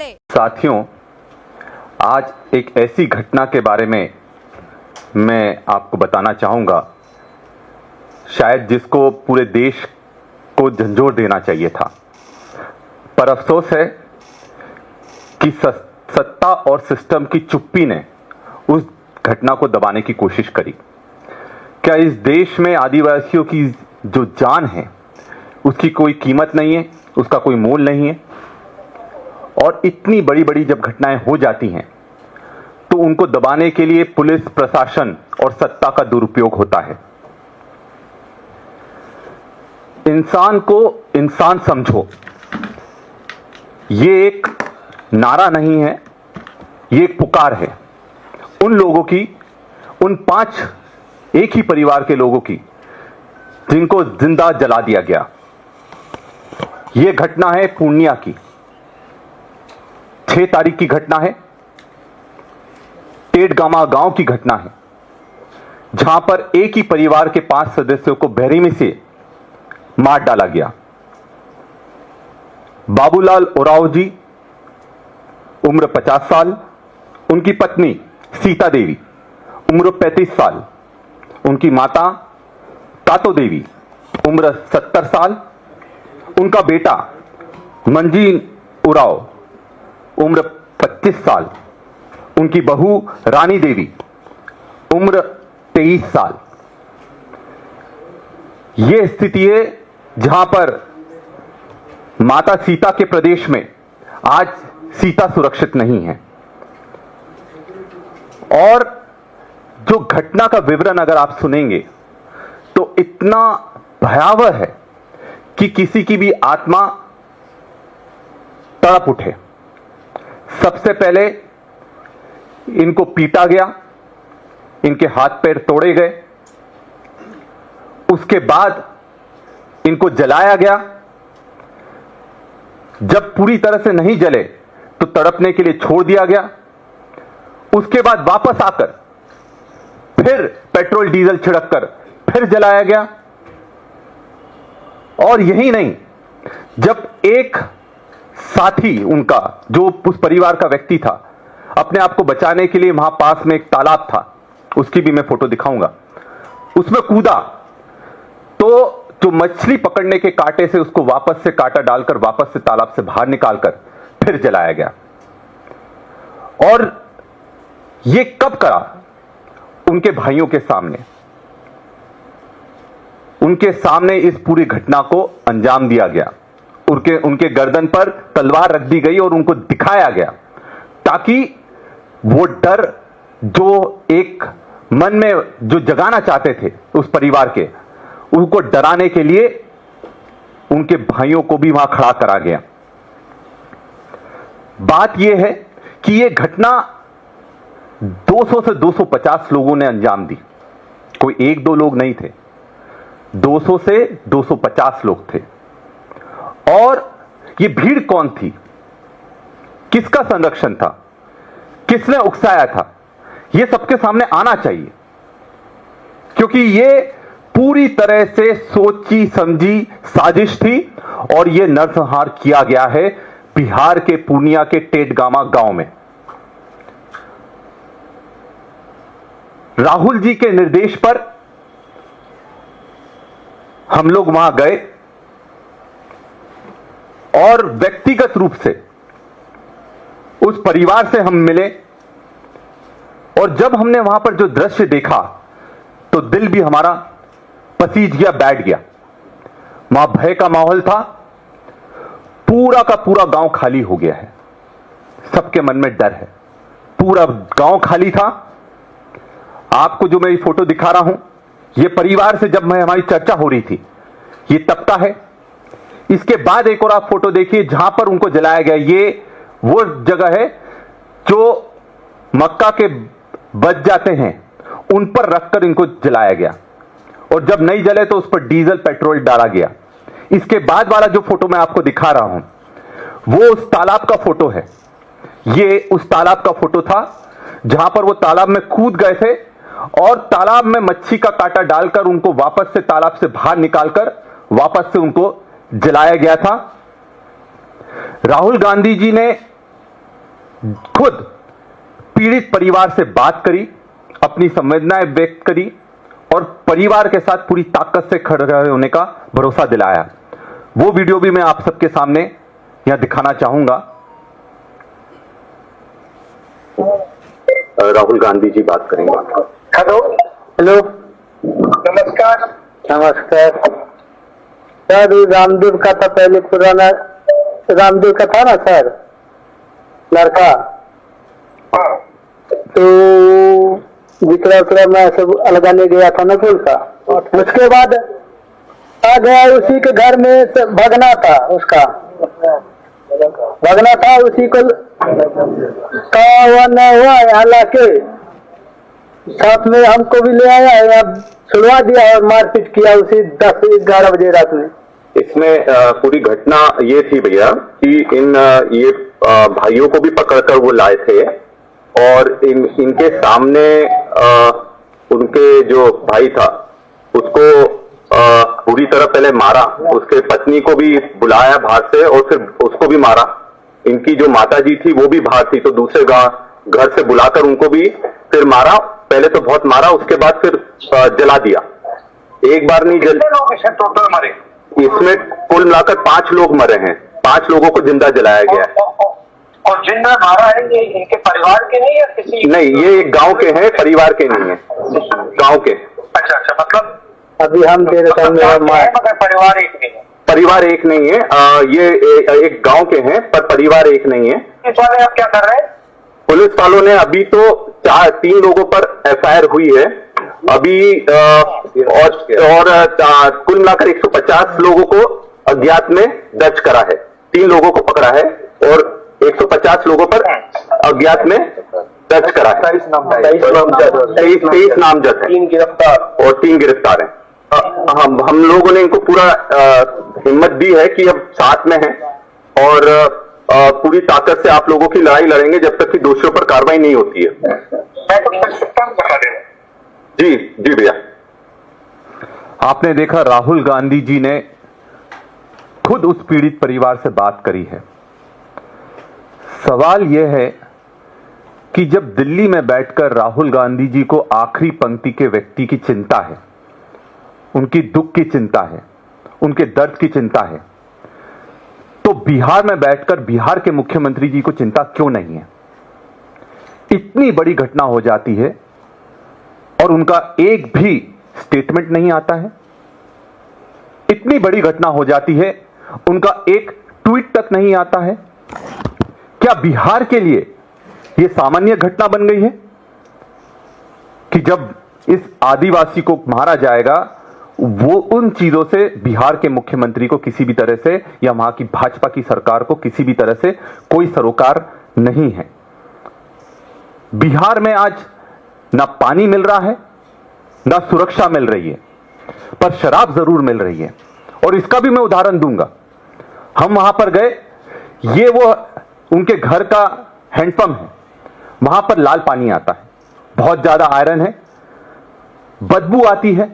साथियों, आज एक ऐसी घटना के बारे में मैं आपको बताना चाहूंगा, शायद जिसको पूरे देश को झंझोर देना चाहिए था। पर अफसोस है कि सत्ता और सिस्टम की चुप्पी ने उस घटना को दबाने की कोशिश करी। क्या इस देश में आदिवासियों की जो जान है उसकी कोई कीमत नहीं है, उसका कोई मोल नहीं है? और इतनी बड़ी बड़ी जब घटनाएं हो जाती हैं तो उनको दबाने के लिए पुलिस प्रशासन और सत्ता का दुरुपयोग होता है। इंसान को इंसान समझो, ये एक नारा नहीं है, ये एक पुकार है उन लोगों की, उन 5 एक ही परिवार के लोगों की जिनको जिंदा जला दिया गया। यह घटना है पूर्णिया की, 6 तारीख की घटना है। टेडगामा गांव की घटना है, जहां पर एक ही परिवार के 5 सदस्यों को बेरहमी से मार डाला गया। बाबूलाल उरांव जी, उम्र 50 साल, उनकी पत्नी सीता देवी, उम्र 35 साल, उनकी माता तातो देवी, उम्र 70 साल, उनका बेटा मंजी उरांव, उम्र 25 साल, उनकी बहू रानी देवी, उम्र 23 साल। यह स्थिति है जहां पर माता सीता के प्रदेश में आज सीता सुरक्षित नहीं है। और जो घटना का विवरण अगर आप सुनेंगे तो इतना भयावह है कि किसी की भी आत्मा तड़प उठे। सबसे पहले इनको पीटा गया, इनके हाथ पैर तोड़े गए, उसके बाद इनको जलाया गया। जब पूरी तरह से नहीं जले तो तड़पने के लिए छोड़ दिया गया। उसके बाद वापस आकर फिर पेट्रोल डीजल छिड़ककर फिर जलाया गया। और यही नहीं, जब एक साथी उनका, जो उस परिवार का व्यक्ति था, अपने आप को बचाने के लिए वहां पास में एक तालाब था, उसकी भी मैं फोटो दिखाऊंगा, उसमें कूदा तो जो मछली पकड़ने के कांटे से उसको वापस से कांटा डालकर वापस से तालाब से बाहर निकालकर फिर जलाया गया। और यह कब करा? उनके भाइयों के सामने, उनके सामने इस पूरी घटना को अंजाम दिया गया। उनके गर्दन पर तलवार रख दी गई और उनको दिखाया गया, ताकि वो डर जो एक मन में जो जगाना चाहते थे उस परिवार के, उनको डराने के लिए उनके भाइयों को भी वहां खड़ा करा गया। बात यह है कि यह घटना 200 से 250 लोगों ने अंजाम दी। कोई 1-2 लोग नहीं थे, 200 से 250 लोग थे। और यह भीड़ कौन थी? किसका संरक्षण था? किसने उकसाया था? यह सबके सामने आना चाहिए, क्योंकि यह पूरी तरह से सोची समझी साजिश थी और यह नरसंहार किया गया है बिहार के पूर्णिया के टेडगामा गांव में। राहुल जी के निर्देश पर हम लोग वहां गए और व्यक्तिगत रूप से उस परिवार से हम मिले। और जब हमने वहां पर जो दृश्य देखा तो दिल भी हमारा पसीज गया, बैठ गया। वहां भय का माहौल था, पूरा का पूरा गांव खाली हो गया है, सबके मन में डर है, पूरा गांव खाली था। आपको जो मैं ये फोटो दिखा रहा हूं, ये परिवार से जब हमारी चर्चा हो रही थी, ये तब का है। इसके बाद एक और आप फोटो देखिए जहां पर उनको जलाया गया। ये वो जगह है जो मक्का के बच जाते हैं, उन पर रखकर इनको जलाया गया। और जब नहीं जले तो उस पर डीजल पेट्रोल डाला गया। इसके बाद वाला जो फोटो मैं आपको दिखा रहा हूं, वो उस तालाब का फोटो है। ये उस तालाब का फोटो था जहां पर वो तालाब में कूद गए थे और तालाब में मच्छी का कांटा डालकर उनको वापस से तालाब से बाहर निकालकर वापस से उनको जलाया गया था। राहुल गांधी जी ने खुद पीड़ित परिवार से बात करी, अपनी संवेदनाएं व्यक्त करी और परिवार के साथ पूरी ताकत से खड़े होने का भरोसा दिलाया। वो वीडियो भी मैं आप सबके सामने यहां दिखाना चाहूंगा। राहुल गांधी जी बात करेंगे। हेलो हेलो, नमस्कार। नमस्कार सर। रामदेव का था पहले, पुराना रामदेव का था ना सर, लड़का। हाँ, तो विकरा उकरा मैं सब अलगाने गया था नकुल का। उसके बाद आ गया, उसी के घर में भगना था, उसका भगना था, उसी को कावन हुआ यहाँ लाके साथ में हमको भी ले आया, यहाँ छुड़वा दिया और मारपीट किया उसी 10-11 बजे रात में। इसमें पूरी घटना ये थी भैया कि ये भाइयों को भी पकड़कर वो लाए थे और इनके सामने उनके जो भाई था उसको पूरी तरह पहले मारा, उसके पत्नी को भी बुलाया बाहर से और फिर उसको भी मारा। इनकी जो माता जी थी वो भी बाहर थी, तो दूसरे घर से बुलाकर उनको भी फिर मारा। पहले तो बहुत मारा, उसके बाद फिर जला दिया। एक बार नहीं टोटल मरे? इसमें कुल मिलाकर 5 लोग मरे हैं, 5 लोगों को जिंदा जलाया गया है। और जिनने मारा है ये इनके परिवार के नहीं या किसी? नहीं, ये गांव के हैं, परिवार के नहीं है, गांव के। अच्छा, मतलब अभी हम दे रहे थे मगर परिवार एक नहीं है? परिवार एक नहीं है, ये एक गांव के हैं पर परिवार एक नहीं है। पुलिस वाले आप क्या कर रहे हैं? पुलिस वालों ने अभी तो 3 लोगों पर एफआईआर हुई है अभी, और कुल मिलाकर 150 लोगों को अज्ञात में दर्ज करा है। 3 लोगों को पकड़ा है और 150 लोगों पर अज्ञात में दर्ज करा है। 23 नामजद है, 3 गिरफ्तार और 3 गिरफ्तार हैं। हम लोगों ने इनको पूरा हिम्मत दी है कि अब साथ में हैं और पूरी ताकत से आप लोगों की लड़ाई लड़ेंगे जब तक कि दोषियों पर कार्रवाई नहीं होती है। मैं तो बता दे रहा। जी भैया। आपने देखा राहुल गांधी जी ने खुद उस पीड़ित परिवार से बात करी है। सवाल यह है कि जब दिल्ली में बैठकर राहुल गांधी जी को आखिरी पंक्ति के व्यक्ति की चिंता है, उनकी दुख की चिंता है, उनके दर्द की चिंता है, तो बिहार में बैठकर बिहार के मुख्यमंत्री जी को चिंता क्यों नहीं है? इतनी बड़ी घटना हो जाती है और उनका एक भी स्टेटमेंट नहीं आता है। इतनी बड़ी घटना हो जाती है, उनका एक ट्वीट तक नहीं आता है। क्या बिहार के लिए यह सामान्य घटना बन गई है कि जब इस आदिवासी को मारा जाएगा, वो उन चीजों से बिहार के मुख्यमंत्री को किसी भी तरह से या वहां की भाजपा की सरकार को किसी भी तरह से कोई सरोकार नहीं है? बिहार में आज ना पानी मिल रहा है, ना सुरक्षा मिल रही है, पर शराब जरूर मिल रही है। और इसका भी मैं उदाहरण दूंगा। हम वहां पर गए, ये वो उनके घर का हैंडपंप है, वहां पर लाल पानी आता है, बहुत ज्यादा आयरन है, बदबू आती है,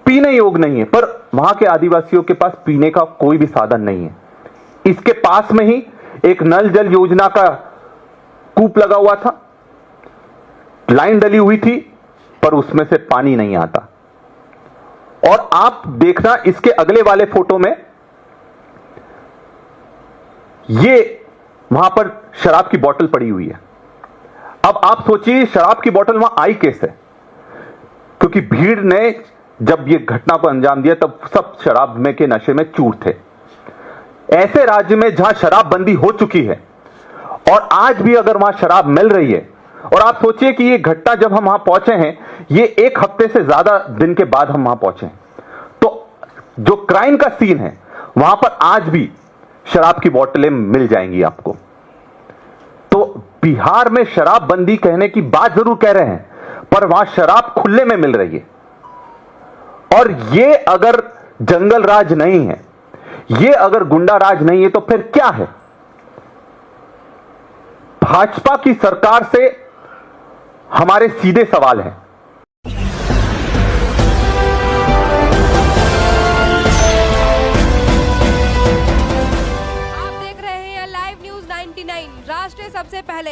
पीने योग्य नहीं है, पर वहां के आदिवासियों के पास पीने का कोई भी साधन नहीं है। इसके पास में ही एक नल जल योजना का कूप लगा हुआ था, लाइन डली हुई थी, पर उसमें से पानी नहीं आता। और आप देखना इसके अगले वाले फोटो में, ये वहां पर शराब की बोतल पड़ी हुई है। अब आप सोचिए शराब की बोतल वहां आई कैसे? क्योंकि भीड़ ने जब ये घटना को अंजाम दिया तब सब शराब में के नशे में चूर थे। ऐसे राज्य में जहां शराबबंदी हो चुकी है और आज भी अगर वहां शराब मिल रही है, और आप सोचिए कि ये घटना जब हम वहां पहुंचे हैं, ये 1 हफ्ते से ज्यादा दिन के बाद हम वहां पहुंचे हैं, तो जो क्राइम का सीन है वहां पर आज भी शराब की बोतलें मिल जाएंगी आपको। तो बिहार में शराबबंदी कहने की बात जरूर कह रहे हैं, पर वहां शराब खुले में मिल रही है। और ये अगर जंगल राज नहीं है, ये अगर गुंडा राज नहीं है, तो फिर क्या है? भाजपा की सरकार से हमारे सीधे सवाल हैं। आप देख रहे हैं लाइव न्यूज 99, राष्ट्र सबसे पहले।